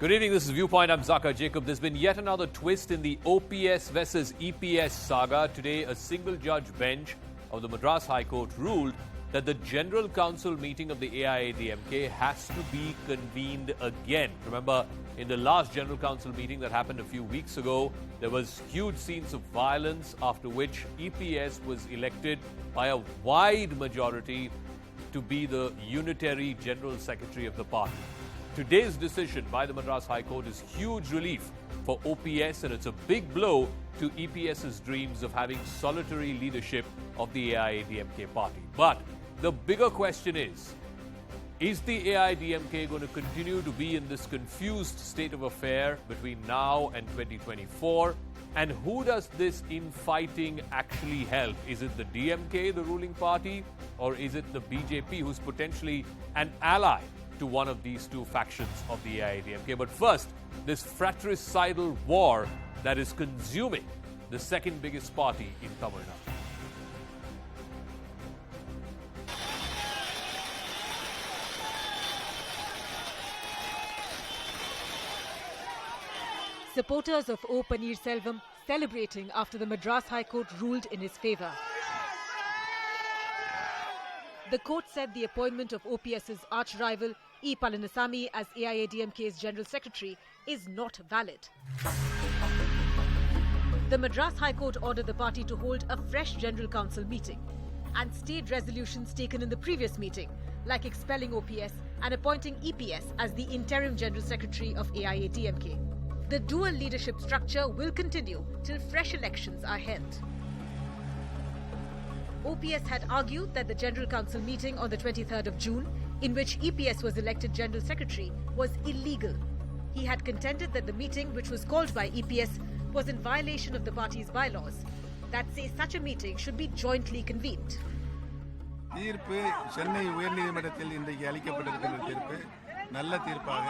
Good evening, this is Viewpoint. I'm Zaka Jacob. There's been yet another twist in the OPS versus EPS saga. Today, a single-judge bench of the Madras High Court ruled that the General Council meeting of the AIADMK has to be convened again. Remember, in the last General Council meeting that happened a few weeks ago, there was huge scenes of violence, after which EPS was elected by a wide majority to be the unitary General Secretary of the party. Today's decision by the Madras High Court is huge relief for OPS, and it's a big blow to EPS's dreams of having solitary leadership of the AIADMK party. But the bigger question is the AIADMK going to continue to be in this confused state of affair between now and 2024? And who does this infighting actually help? Is it the DMK, the ruling party, or is it the BJP, who's potentially an ally to one of these two factions of the AIADMK? But first, this fratricidal war that is consuming the second biggest party in Tamil Nadu. Supporters of Opanneerselvam celebrating after the Madras High Court ruled in his favour. The court said the appointment of OPS's arch-rival E. Palanisamy as AIADMK's General Secretary is not valid. The Madras High Court ordered the party to hold a fresh General Council meeting and stayed resolutions taken in the previous meeting, like expelling OPS and appointing EPS as the interim General Secretary of AIADMK. The dual leadership structure will continue till fresh elections are held. OPS had argued that the General Council meeting on the 23rd of June, in which EPS was elected General Secretary, was illegal. He had contended that the meeting, which was called by EPS, was in violation of the party's bylaws that say such a meeting should be jointly convened. தீர்ப்பு சென்னை உயர்நீதிமன்றத்தில் இன்றைக்கு அளிக்கப்பட்டிருக்கிற தீர்ப்பு நல்ல தீர்ப்பாக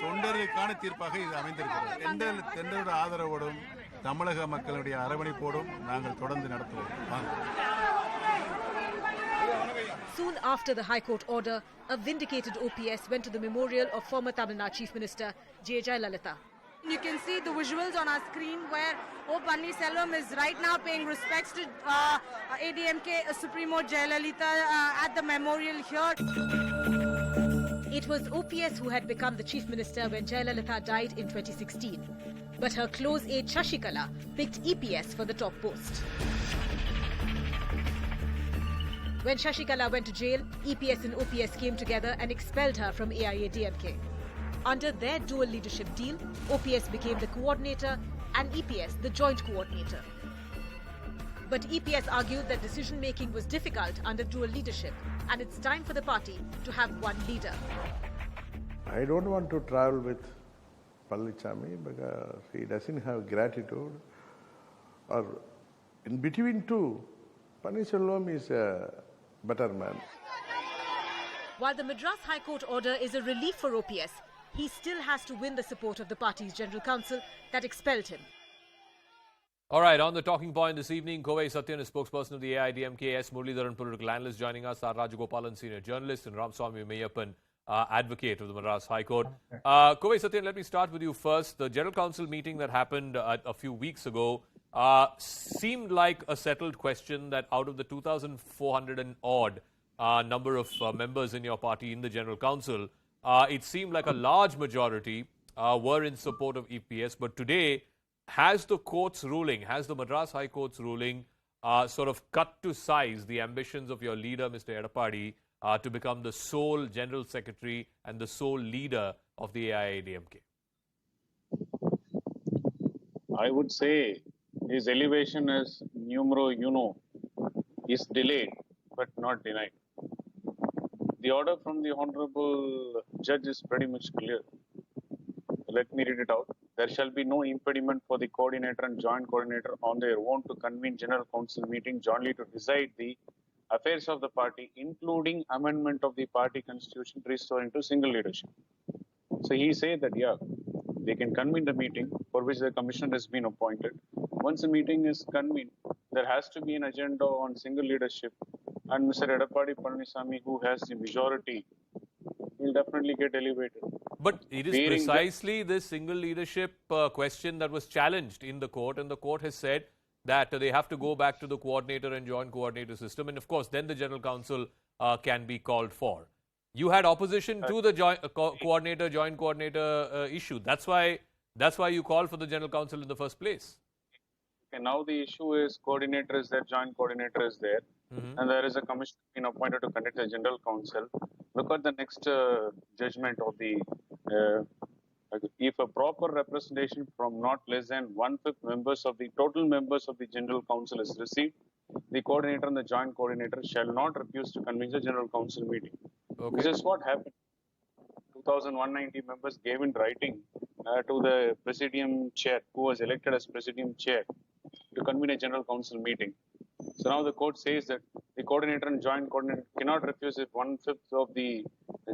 தொண்டர்களுக்கான தீர்ப்பாக இது அமைந்திருக்கிறது. தொண்டரோட ஆதரவோடும் தமிழக மக்களுடைய அரவணைப்போடும் நாங்கள் தொடர்ந்து நடத்துவோம். Soon after the High Court order, a vindicated OPS went to the memorial of former Tamil Nadu Chief Minister J. Jayalalitha. You can see the visuals on our screen where Opanneerselvam is right now paying respects to ADMK Supremo Jayalalitha at the memorial here. It was OPS who had become the Chief Minister when Jayalalitha died in 2016. But her close aide Shashikala picked EPS for the top post. When Shashikala went to jail, EPS and OPS came together and expelled her from AIADMK. Under their dual leadership deal, OPS became the coordinator and EPS the joint coordinator. But EPS argued that decision-making was difficult under dual leadership, and it's time for the party to have one leader. I don't want to travel with Palanisamy because he doesn't have gratitude. Or in between two, Panneerselvam is a better man. While the Madras High Court order is a relief for OPS, he still has to win the support of the party's General Council that expelled him. All right, on the talking point this evening, Kovai Sathyan is spokesperson of the AIADMK, S Murlidharan, political analyst, joining us, R. Rajagopalan, senior journalist, and Ramaswamy Mayappan, advocate of the Madras High Court. Kovai Sathyan, let me start with you first. The General Council meeting that happened a few weeks ago seemed like a settled question that out of the 2,400 and odd number of members in your party in the General Council, it seemed like a large majority were in support of EPS. But today, has the Madras High Court's ruling sort of cut to size the ambitions of your leader, Mr. Edappadi, to become the sole General Secretary and the sole leader of the AIADMK? I would say his elevation as numero uno is delayed but not denied. The order from the Honorable Judge is pretty much clear. Let me read it out. There shall be no impediment for the coordinator and joint coordinator on their own to convene General Council meeting jointly to decide the affairs of the party, including amendment of the party constitution restoring to single leadership. So he said that, yeah, they can convene the meeting for which the commissioner has been appointed. Once the meeting is convened, there has to be an agenda on single leadership, and Mr. Edappadi Palanisamy, who has the majority, he'll definitely get elevated. But it is Bearing precisely this single leadership question that was challenged in the court, and the court has said that they have to go back to the coordinator and joint coordinator system, and of course then the general counsel can be called for. You had opposition to the joint coordinator issue. That's why you called for the general counsel in the first place. Okay, now the issue is coordinator is there, joint coordinator is there, and there is a commission being appointed to conduct the general counsel. Look at the next judgment of the if a proper representation from not less than 1/5 members of the total members of the general council is received, the coordinator and the joint coordinator shall not refuse to convene the general council meeting. Okay. This is what happened. 2,190 members gave in writing to the presidium chair, who was elected as presidium chair, to convene a general council meeting. So now the court says that the coordinator and joint coordinator cannot refuse if 1/5 of the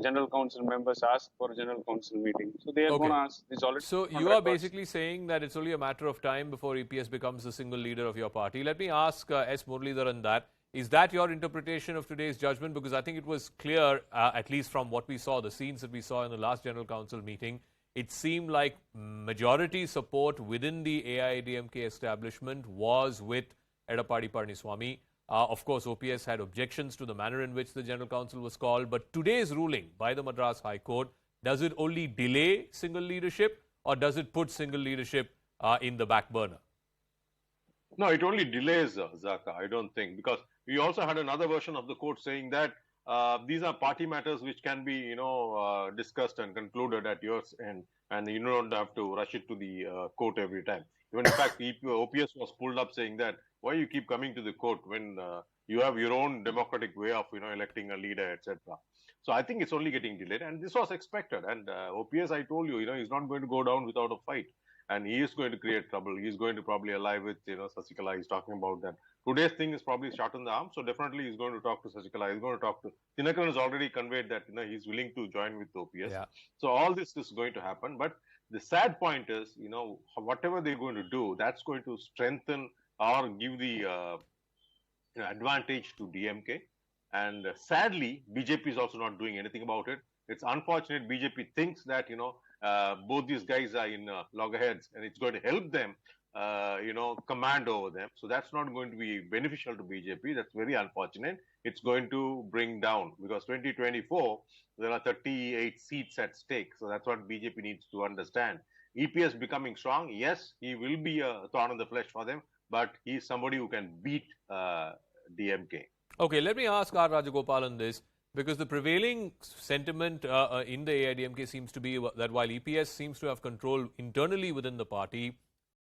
general council members ask for a general council meeting. So they are going to ask this already. So you are basically saying that it's only a matter of time before EPS becomes the single leader of your party. Let me ask S Murlidharan that. Is that your interpretation of today's judgment? Because I think it was clear, at least from what we saw, the scenes that we saw in the last general council meeting, it seemed like majority support within the AIADMK establishment was with Edappadi Palaniswamy. Of course, OPS had objections to the manner in which the General Council was called. But today's ruling by the Madras High Court, does it only delay single leadership or does it put single leadership in the back burner? No, it only delays, Zaka, I don't think. Because we also had another version of the court saying that these are party matters which can be, discussed and concluded at yours end. And you don't have to rush it to the court every time. Even in fact, OPS was pulled up saying that, why you keep coming to the court when you have your own democratic way of, electing a leader, etc. So I think it's only getting delayed, and this was expected. And OPS, I told you, he's not going to go down without a fight, and he is going to create trouble. He's going to probably ally with, Sasikala. He's talking about that. Today's thing is probably shot in the arm, so definitely he's going to talk to Sasikala. He's going to talk to Tinakaran. Has already conveyed that he's willing to join with OPS. Yeah. So all this is going to happen, but the sad point is, whatever they're going to do, that's going to strengthen or give the advantage to DMK. And sadly, BJP is also not doing anything about it. It's unfortunate BJP thinks that, both these guys are in loggerheads and it's going to help them, command over them. So that's not going to be beneficial to BJP. That's very unfortunate. It's going to bring down, because 2024, there are 38 seats at stake. So that's what BJP needs to understand. EPS becoming strong, yes, he will be a thorn in the flesh for them, but he's somebody who can beat DMK. Okay, let me ask R. Rajagopalan this, because the prevailing sentiment in the AIADMK seems to be that while EPS seems to have control internally within the party,